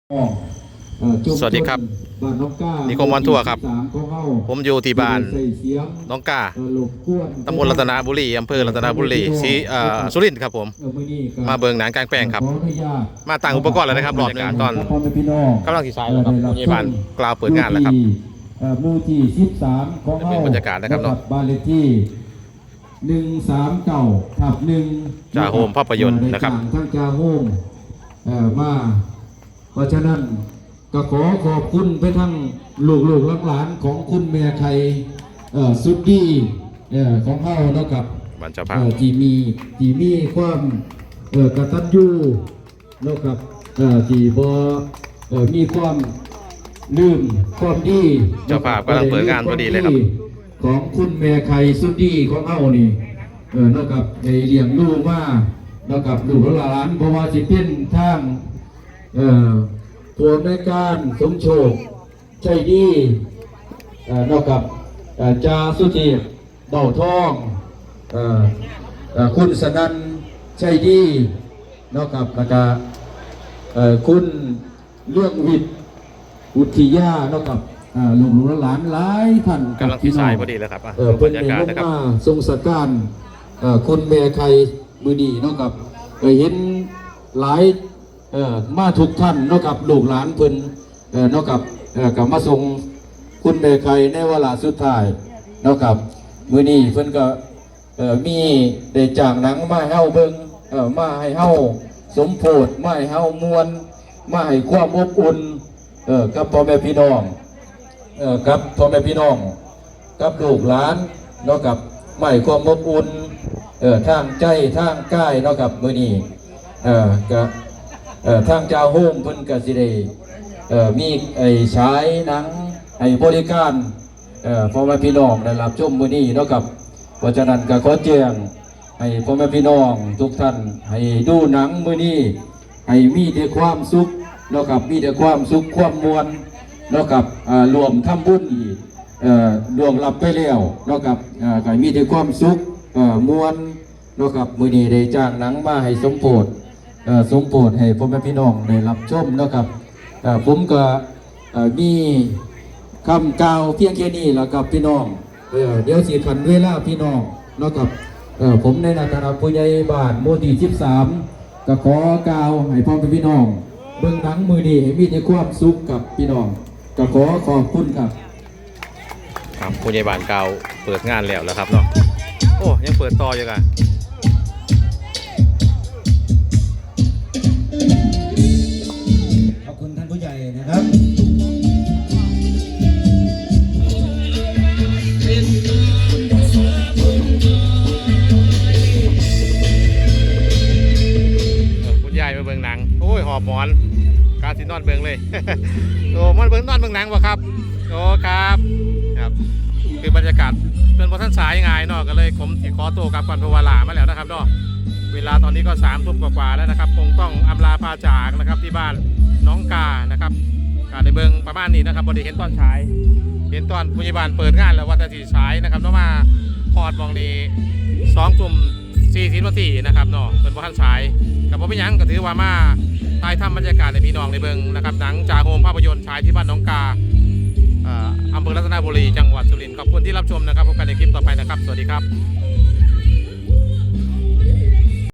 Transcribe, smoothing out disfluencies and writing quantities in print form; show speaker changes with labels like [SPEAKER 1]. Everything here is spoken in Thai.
[SPEAKER 1] สวัสดีครับนิคมวันทั่วครับผมอยู่ที่บ้านน้องกาตำบลรัตนบุรีอำเภอรัตนบุรีสุรินทร์ครับผมมาเบิ่งหนังกลางแปลงครับมาตั้งอุปกรณ์แล้วนะครับรอบการตอนกำลังที่สายแล้วครับพยาบาลกล่าวเปิดงานแล้วครับ
[SPEAKER 2] มูที่13ของเรา
[SPEAKER 1] บรรยากาศนะครับเนาะ
[SPEAKER 2] บ้านเลขที่139/1
[SPEAKER 1] จ่าโฮมภาพยนตร์นะครับ
[SPEAKER 2] ทั้งจ่าโฮมมาเพราะฉะนั้นก็ขอขอบคุณไปทั้งลูกหลานของคุณแม่ไทยสุดดีของเราเนาะครับที่มีความกตัญญูเนาะครับที่บ่มีความลืมความดี
[SPEAKER 1] เจ้าภาพกำลังเปิดงานพอดีเลยครับ
[SPEAKER 2] ของคุณแม่ไข่สุดดีของเรานี่เนาะครับในเลี้ยงลูกมาเนาะครับลูกหลานเพราะว่าสิเป็นทางตัวในการสมโชคใจดีนอกกับจาสุธีเบ่าทองคุณสนันใจดีนอกกับกระจาคุณเรื่องวิทย์อุทิยานอกกับลูกหลานหลายท่าน
[SPEAKER 1] กำลังที่สายพอดีแล้วครับ
[SPEAKER 2] บรรยากาศนะครับทรงสการคุณแม่ไข่มือดีนอกกับเห็นหลายมาทุกท่านนอกกับลูกหลานเพิ่นนอกกับมาส่งคุณแม่ไข่ในเวลาสุดท้ายนอกกับมื้อนี้เพิ่นก็มีได้จ้างหนังมาให้เฮาเบิ่งมาให้เฮาสมโพธิมาให้เฮามวลมาให้ความอบอุ่นกับพ่อแม่พี่น้องกับพ่อแม่พี่น้องกับลูกหลานนอกกับมาให้ความอบอุ่นทางใจทางกายนอกกับมื้อนี้ก็ทางเจ้าโฮมเพิ่นก็สิได้มีฉายหนังให้บริการพ่อแม่พี่น้องได้รับชมมื้อนี้เนาะครับเพราะฉะนั้นก็ขอแจ้งให้พ่อแม่พี่น้องทุกท่านให้ดูหนังมื้อนี้ให้มีแต่ความสุขเนาะครับมีแต่ความสุขความมวลเนาะครับรวมทำบุญอีกดวงรับไปแล้วเนาะครับก็มีแต่ความสุขมวลเนาะครับมื้อนี้ได้จ้างหนังมาให้สมโพธิให้พ่อแม่พี่น้องได้รับชมนะครับผมก็มีคำกล่าวเพียงแค่นี้แล้วกับพี่น้องเดี๋ยวสิขันเวลาพี่น้องนะครับผมในฐานะผู้ใหญ่บ้านหมู่ที่13ก็ขอกล่าวให้พ่อแม่พี่น้องเบิ่งหนังมื้อนี้ให้มีแต่ความสุขกับพี่น้องก็ขอขอบคุณครับ
[SPEAKER 1] ครับผู้ใหญ่บ้านเก่าเปิดงานแล้วครับเนาะโอ้ยังเปิดต่ออยู่กัน
[SPEAKER 2] ขอบคุณท่านผู้ใหญ่นะครับ
[SPEAKER 1] คุณยายมาเบิ่งหนังโอ้ยหอบหมอนการสินอนเบิ่งเลย โอ้มันเบิ่งนอนเบิ่งหนังวะครับโอ้ครับคือบรรยากาศเป็นพอท่านสายยังไงเนาะก็เลยผมสิขอตัวกลับก่อนเพราะว่าลามาแล้วนะครับเนาะเวลาตอนนี้ก็3 ทุ่มกว่าแล้วนะครับคงต้องอำลาพาจากนะครับที่บ้านน้องกานะครับการในเบิงประมาณนี้นะครับบริเห็นตอนฉายเห็นตอนผู้ใหญ่บ้านเปิดงานแล้วว่าจะสีฉายนะครับน้องมาพอดมองนี้2 ทุ่ม 40 นาทีนะครับเนาะเป็นพอท่านฉายกับผมไม่ยั้งก็ถือว่ามาถ่ายทำบรรยากาศในพี่น้องในเบิงนะครับหนังจากโฮมภาพยนตร์ฉายที่บ้านน้องกาอำเภอรัตนบุรีจังหวัดสุรินทร์ขอบคุณที่รับชมนะครับพบกันในคลิปต่อไปนะครับสวัสดีครับ